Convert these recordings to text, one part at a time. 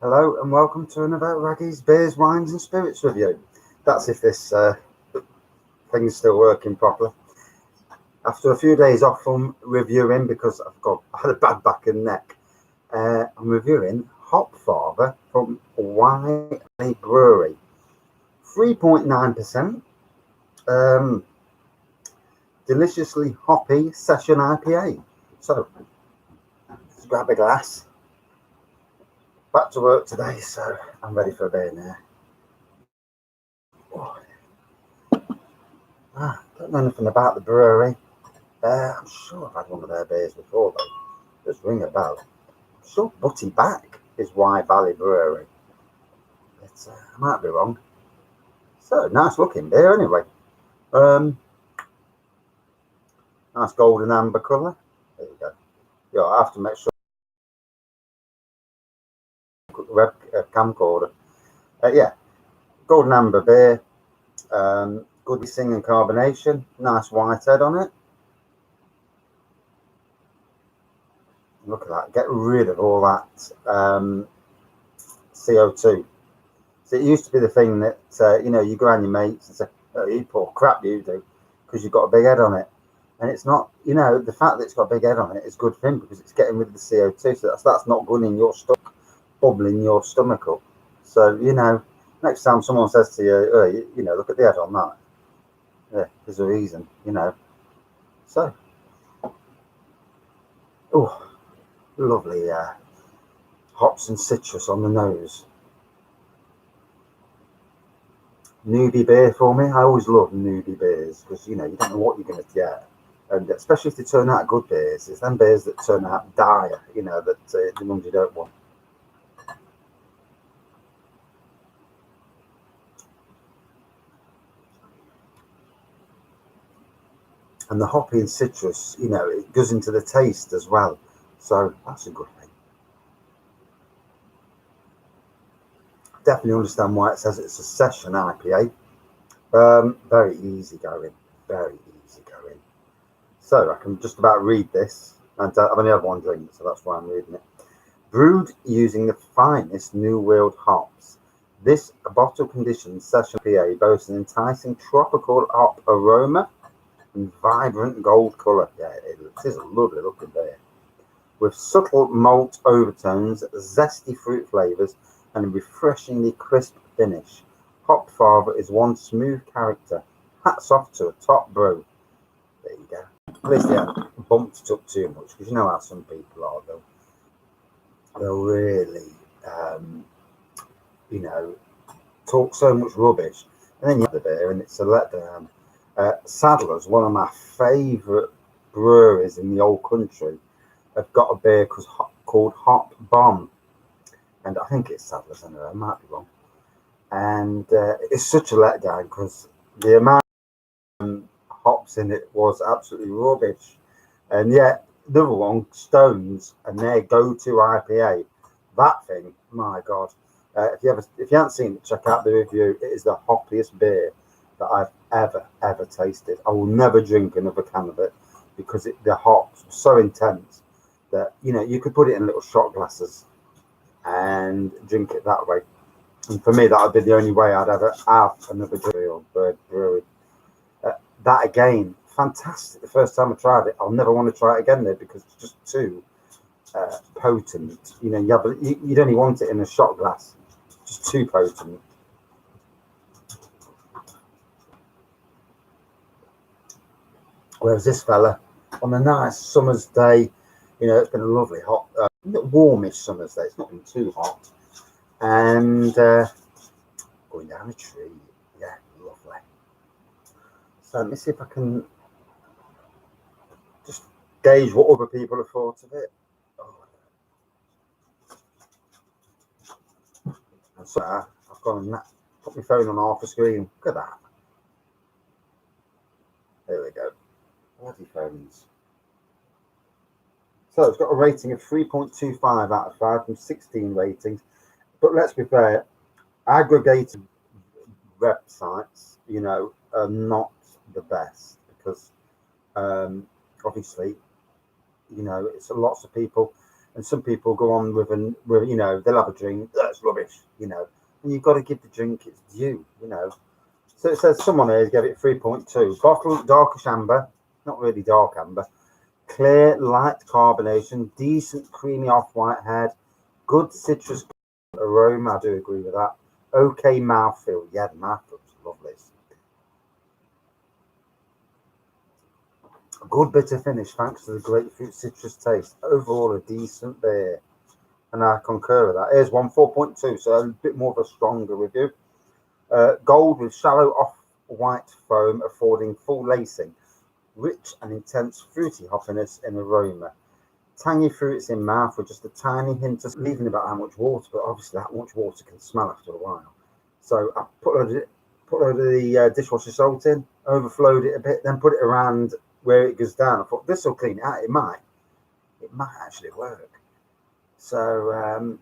Hello and welcome to another Raggy's Beers, Wines and Spirits review. That's if this thing's still working properly. After a few days off from reviewing because I had a bad back and neck, I'm reviewing Hopfather from Brewery. 3.9%. Deliciously hoppy session IPA. So, let's grab a glass. Back to work today, so I'm ready for a beer now. Don't know anything about the brewery. I'm sure I've had one of their beers before, though. Just ring a bell. I'm sure Butty Back is Wye Valley Brewery. But I might be wrong. So, nice looking beer anyway. Nice golden amber colour. There you go. Yeah, I have to make sure I put the web camcorder. Yeah, golden amber beer. Good singing carbonation. Nice white head on it. Look at that. Get rid of all that CO2. So it used to be the thing that, you go around your mates and say, oh, you poor crap you do, because you've got a big head on it. And it's not, the fact that it's got a big head on it is good for him because it's getting rid of the CO2. So that's not good in your stomach, bubbling your stomach up. So, next time someone says to you, oh, look at the head on that. Yeah, there's a reason, So, oh, lovely hops and citrus on the nose. Newbie beer for me. I always love newbie beers because you don't know what you're going to get, and especially if they turn out good beers. It's them beers that turn out dire, that the ones you don't want. And the hoppy and citrus, it goes into the taste as well. So that's a good thing. Definitely understand why it says it's a session IPA. Very easy going. Very easy going. So I can just about read this. And I've only had one drink, so that's why I'm reading it. Brewed using the finest New World hops. This bottle-conditioned session IPA boasts an enticing tropical hop aroma and vibrant gold colour. Yeah, it is a lovely looking beer. With subtle malt overtones, zesty fruit flavours, and a refreshingly crisp finish. Hopfather is one smooth character. Hats off to a top brew. There you go. At least they haven't bumped it up too much, because you know how some people are, they'll really, talk so much rubbish, and then you have the beer and it's a letdown. Sadler's, one of my favourite breweries in the old country, have got a beer called Hop Bomb, and I think it's Sadler's anyway, I might be wrong. And it's such a letdown because the amount of hops in it was absolutely rubbish. And yet, the other one, Stones, and their go-to IPA, that thing, my God. If you haven't seen it, check out the review. It is the hoppiest beer that I've ever tasted. I will never drink another can of it because the hops are so intense that you could put it in little shot glasses and drink it that way. And for me, that would be the only way I'd ever have another brewery. That again, fantastic. The first time I tried it, I'll never want to try it again there because it's just too potent. You'd only want it in a shot glass. Just too potent. Whereas this fella, on a nice summer's day, it's been a lovely hot, warmish summer's day. It's not been too hot. And going down a tree. Yeah, lovely. So let me see if I can just gauge what other people have thought of it. And so I've gone and put my phone on half a screen. Look at that. There we go. Bloody phones. So it's got a rating of 3.25 out of 5 from 16 ratings. But let's be fair, aggregated websites, are not the best because obviously, it's lots of people And some people go on with they'll have a drink. That's rubbish, And you've got to give the drink its due. So it says someone here gave it 3.2. Bottle, darkish amber, not really dark amber. Clear, light carbonation, decent creamy off-white head, good citrus aroma. I do agree with that. Okay mouthfeel. Yeah, the mouthfeel's lovely. A good bitter finish thanks to the grapefruit citrus taste. Overall, a decent beer. And I concur with that. Here's one 4.2, so a bit more of a stronger review. Gold with shallow off-white foam affording full lacing. Rich and intense fruity hoppiness in aroma. Tangy fruits in mouth with just a tiny hint of leaving about how much water, but obviously that much water can smell after a while. So I put a load of the dishwasher salt in, overflowed it a bit, then put it around where it goes down. I thought this will clean it out. It might actually work. So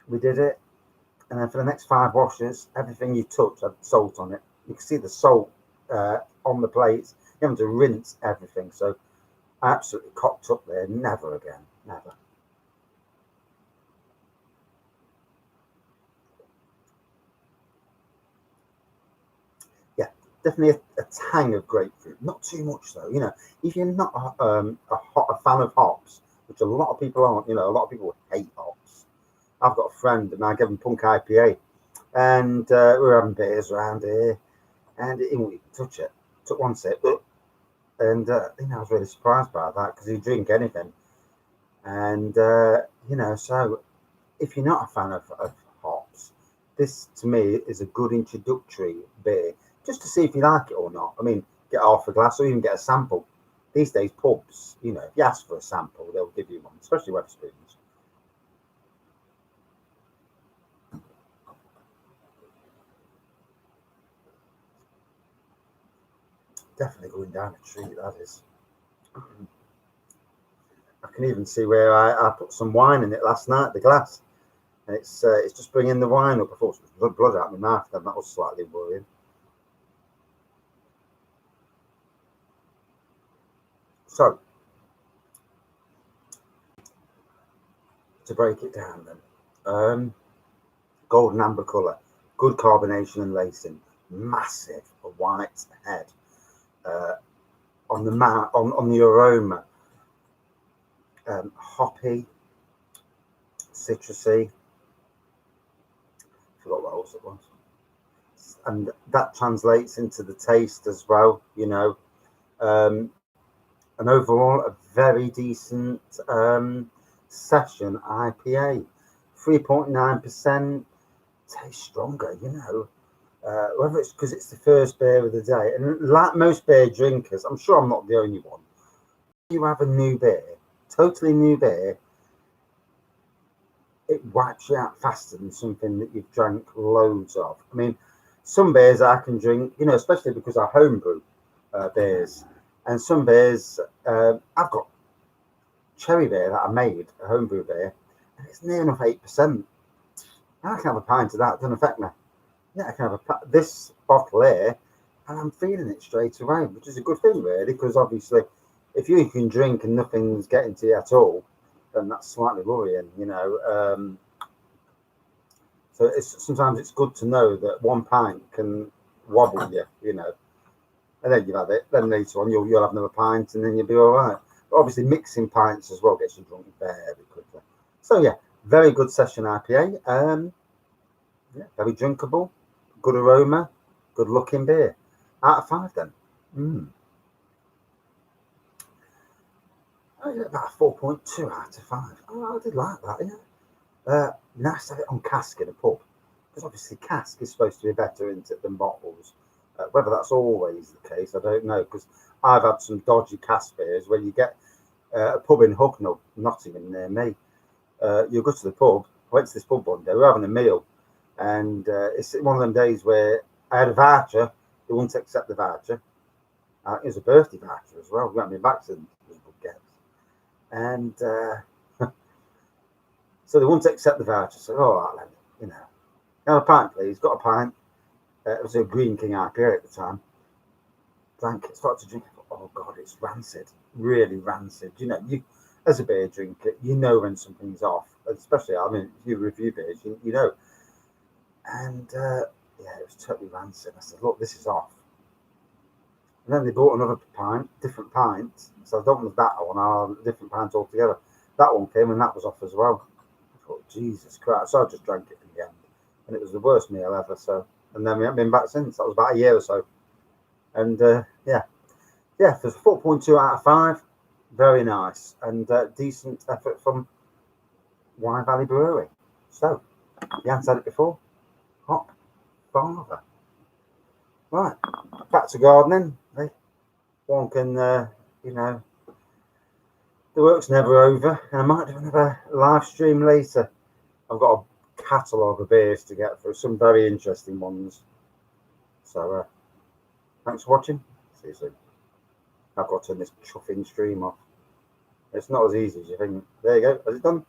we did it, and then for the next 5 washes, everything you touch had salt on it. You can see the salt on the plates. You have to rinse everything. So I absolutely cocked up there. Never again. Never. Yeah, definitely a tang of grapefruit. Not too much though. If you're not a fan of hops, which a lot of people aren't, a lot of people hate hops. I've got a friend and I gave him Punk IPA, and we were having beers around here, and he wouldn't even touch it. Took one sip, and I was really surprised by that because he'd drink anything. And so if you're not a fan of hops, this to me is a good introductory beer, just to see if you like it or not. I mean, get half a glass or even get a sample. These days, pubs, if you ask for a sample, they'll give you one, especially Wetherspoons. Definitely going down a treat, that is. I can even see where I put some wine in it last night, the glass. And it's just bringing the wine up. I thought it was blood out of my mouth, then that was slightly worrying. So, to break it down then, golden amber colour, good carbonation and lacing, massive white head. On the aroma, hoppy, citrusy. Forgot what else it was, and that translates into the taste as well. And overall, a very decent session IPA, 3.9%. Tastes stronger, whether it's because it's the first beer of the day, and like most beer drinkers, I'm sure I'm not the only one. You have a new beer, totally new beer, it wipes you out faster than something that you've drank loads of. I mean, some beers I can drink, especially because I homebrew beers, and some beers I've got cherry beer that I made, a homebrew beer, and it's near enough 8%. I can have a pint of that, it doesn't affect me. Yeah, I can have this bottle here, and I'm feeling it straight away, which is a good thing, really, because obviously, if you can drink and nothing's getting to you at all, then that's slightly worrying, So sometimes it's good to know that 1 pint can wobble you, and then you've had it. Then later on, you'll have another pint, and then you'll be all right. But obviously, mixing pints as well gets you drunk very quickly. So yeah, very good session IPA. Yeah, very drinkable, good aroma, good looking beer. Out of 5 then. I get about 4.2 out of 5. Oh, I did like that, yeah. Nice to have it on cask in a pub, because obviously cask is supposed to be better, isn't it, than bottles. Whether that's always the case, I don't know, because I've had some dodgy cask beers where you get a pub in Hucknall, Nottingham, near me. You go to the pub. I went to this pub one day, we were having a meal, and it's one of them days where I had a voucher, they wouldn't accept the voucher. It was a birthday voucher as well. We got me back to them. And so they wouldn't accept the voucher. So, all right, then, have a pint, please. Got a pint. It was a Green King IPA at the time. Drank it, started to drink it. Oh God, it's rancid. Really rancid. as a beer drinker, you know when something's off, especially, I mean, if you review beers, you know. And yeah, it was totally rancid. I said, look, this is off. And then they bought another pint, different pint. So I don't want that one, I'll have a different pint altogether. That one came and that was off as well. I thought, Jesus Christ. So I just drank it in the end. And it was the worst meal ever. So, and then we haven't been back since. That was about a year or so. And yeah, there's 4.2 out of 5. Very nice. And decent effort from Wye Valley Brewery. So, you haven't said it before. Hopfather. Right, back to gardening. One can, you know, the work's never over, and I might do another live stream later. I've got a catalogue of beers to get through, some very interesting ones. So, thanks for watching. See you soon. I've got to turn this chuffing stream off. It's not as easy as you think. There you go. Has it done?